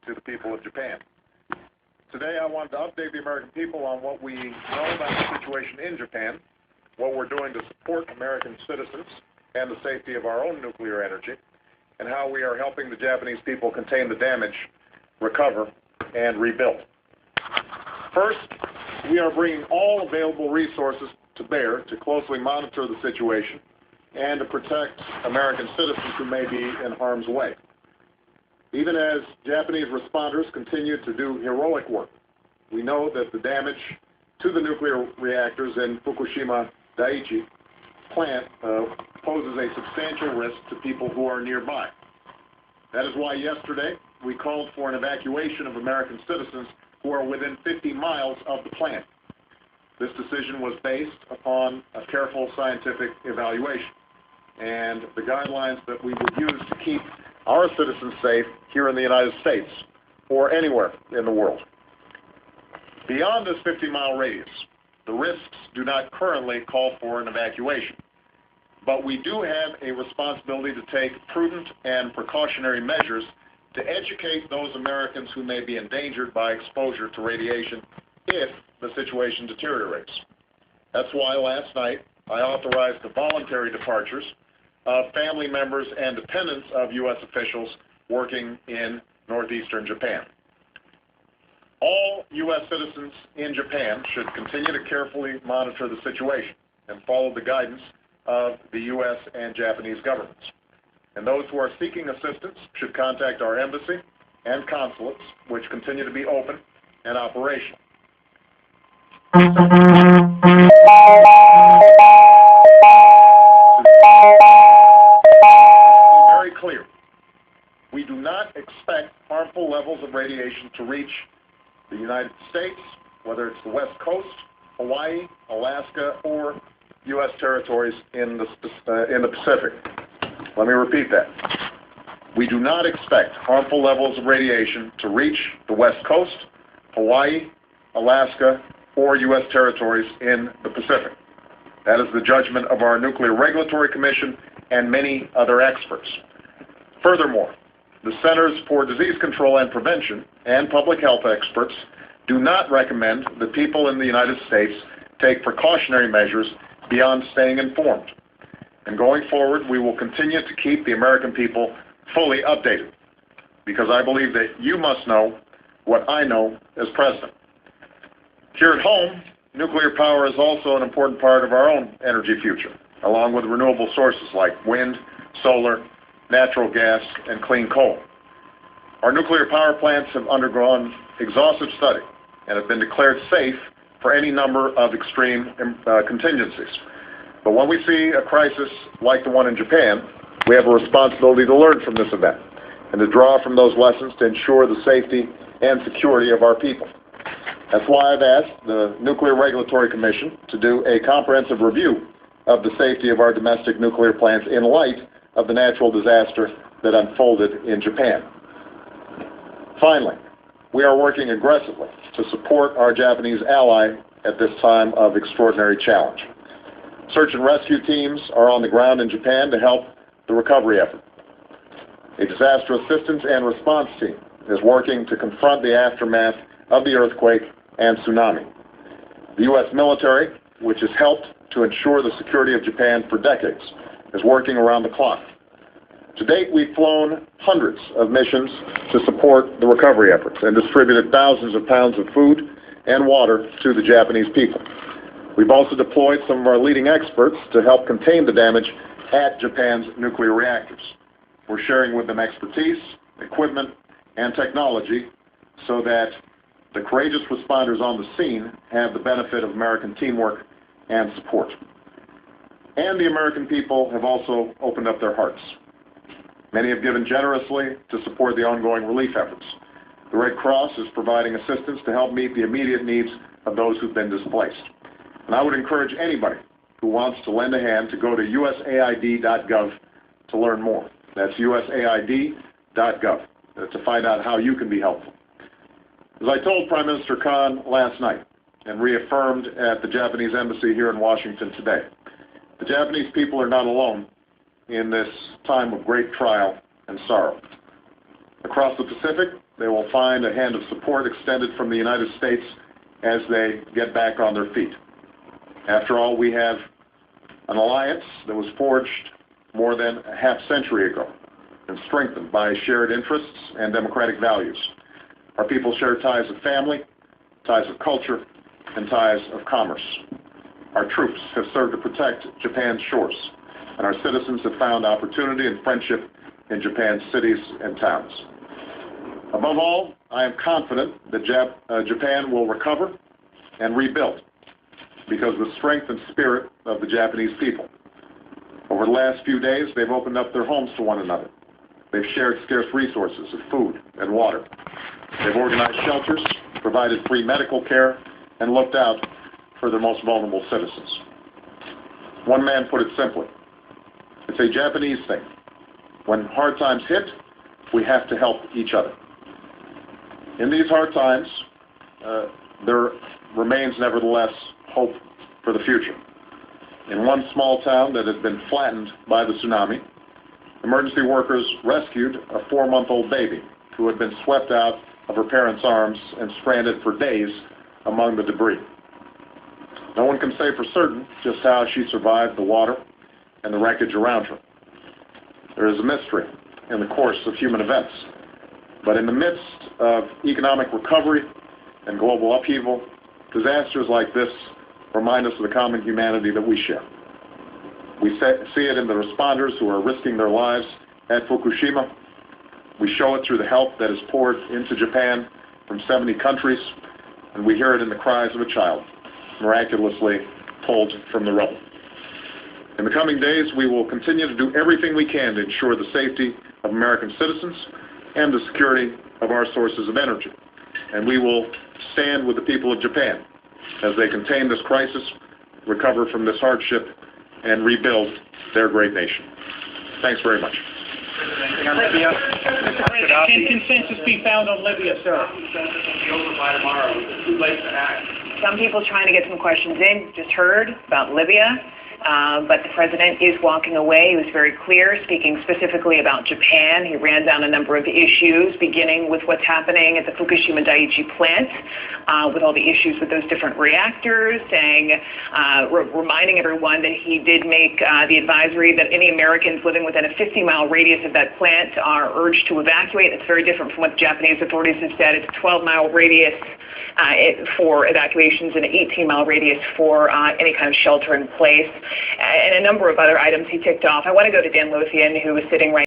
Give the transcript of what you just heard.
to the people of Japan. Today I wanted to update the American people on what we know about the situation in Japan, what we're doing to support American citizens and the safety of our own nuclear energy, and how we are helping the Japanese people contain the damage, recover, and rebuild. First, we are bringing all available resources to bear to closely monitor the situation and to protect American citizens who may be in harm's way. Even as Japanese responders continue to do heroic work, we know that the damage to the nuclear reactors in Fukushima Daiichi plant poses a substantial risk to people who are nearby. That is why yesterday we called for an evacuation of American citizens who are within 50 miles of the plant. This decision was based upon a careful scientific evaluation and the guidelines that we would use to keep our citizens safe here in the United States or anywhere in the world. Beyond this 50-mile radius, the risks do not currently call for an evacuation, but we do have a responsibility to take prudent and precautionary measures to educate those Americans who may be endangered by exposure to radiation if the situation deteriorates. That's why last night I authorized the voluntary departures of family members and dependents of U.S. officials working in northeastern Japan. All U.S. citizens in Japan should continue to carefully monitor the situation and follow the guidance of the U.S. and Japanese governments. And those who are seeking assistance should contact our embassy and consulates, which continue to be open and operational. To be very clear, we do not expect harmful levels of radiation to reach the United States, whether it's the West Coast, Hawaii, Alaska, or U.S. territories in the Pacific. Let me repeat that. We do not expect harmful levels of radiation to reach the West Coast, Hawaii, Alaska, or U.S. territories in the Pacific. That is the judgment of our Nuclear Regulatory Commission and many other experts. Furthermore, the Centers for Disease Control and Prevention and public health experts do not recommend that people in the United States take precautionary measures beyond staying informed. And going forward, we will continue to keep the American people fully updated, because I believe that you must know what I know as president. Here at home, nuclear power is also an important part of our own energy future, along with renewable sources like wind, solar, natural gas, and clean coal. Our nuclear power plants have undergone exhaustive study and have been declared safe for any number of extreme contingencies. But when we see a crisis like the one in Japan, we have a responsibility to learn from this event and to draw from those lessons to ensure the safety and security of our people. That's why I've asked the Nuclear Regulatory Commission to do a comprehensive review of the safety of our domestic nuclear plants in light of the natural disaster that unfolded in Japan. Finally, we are working aggressively to support our Japanese ally at this time of extraordinary challenge. Search and rescue teams are on the ground in Japan to help the recovery effort. A disaster assistance and response team is working to confront the aftermath of the earthquake and tsunami. The U.S. military, which has helped to ensure the security of Japan for decades, is working around the clock. To date, we've flown hundreds of missions to support the recovery efforts and distributed thousands of pounds of food and water to the Japanese people. We've also deployed some of our leading experts to help contain the damage at Japan's nuclear reactors. We're sharing with them expertise, equipment, and technology so that the courageous responders on the scene have the benefit of American teamwork and support. And the American people have also opened up their hearts. Many have given generously to support the ongoing relief efforts. The Red Cross is providing assistance to help meet the immediate needs of those who've been displaced. And I would encourage anybody who wants to lend a hand to go to usaid.gov to learn more. That's usaid.gov to find out how you can be helpful. As I told Prime Minister Khan last night and reaffirmed at the Japanese embassy here in Washington today, the Japanese people are not alone in this time of great trial and sorrow. Across the Pacific, they will find a hand of support extended from the United States as they get back on their feet. After all, we have an alliance that was forged more than a half-century ago and strengthened by shared interests and democratic values. Our people share ties of family, ties of culture, and ties of commerce. Our troops have served to protect Japan's shores, and our citizens have found opportunity and friendship in Japan's cities and towns. Above all, I am confident that Japan will recover and rebuild because of the strength and spirit of the Japanese people. Over the last few days, they've opened up their homes to one another. They've shared scarce resources of food and water. They've organized shelters, provided free medical care, and looked out for their most vulnerable citizens. One man put it simply, it's a Japanese thing. When hard times hit, we have to help each other. In these hard times, there remains nevertheless hope for the future. In one small town that had been flattened by the tsunami, emergency workers rescued a 4-month-old baby who had been swept out of her parents' arms and stranded for days among the debris. No one can say for certain just how she survived the water and the wreckage around her. There is a mystery in the course of human events. But in the midst of economic recovery and global upheaval, disasters like this remind us of the common humanity that we share. We see it in the responders who are risking their lives at Fukushima. We show it through the help that is poured into Japan from 70 countries, and we hear it in the cries of a child miraculously pulled from the rubble. In the coming days, we will continue to do everything we can to ensure the safety of American citizens and the security of our sources of energy. And we will stand with the people of Japan as they contain this crisis, recover from this hardship, and rebuild their great nation. Thanks very much. Libya. Mr. President, can consensus be found on Libya, sir? Consensus will be over by tomorrow. It's too late to act. Some people trying to get some questions in. Just heard about Libya. But the president is walking away. He was very clear, speaking specifically about Japan. He ran down a number of issues, beginning with what's happening at the Fukushima Daiichi plant, with all the issues with those different reactors, saying, reminding everyone that he did make the advisory that any Americans living within a 50-mile radius of that plant are urged to evacuate. It's very different from what the Japanese authorities have said. It's a 12-mile radius for evacuations and an 18-mile radius for any kind of shelter in place. And a number of other items he ticked off. I want to go to Dan Lothian, who was sitting right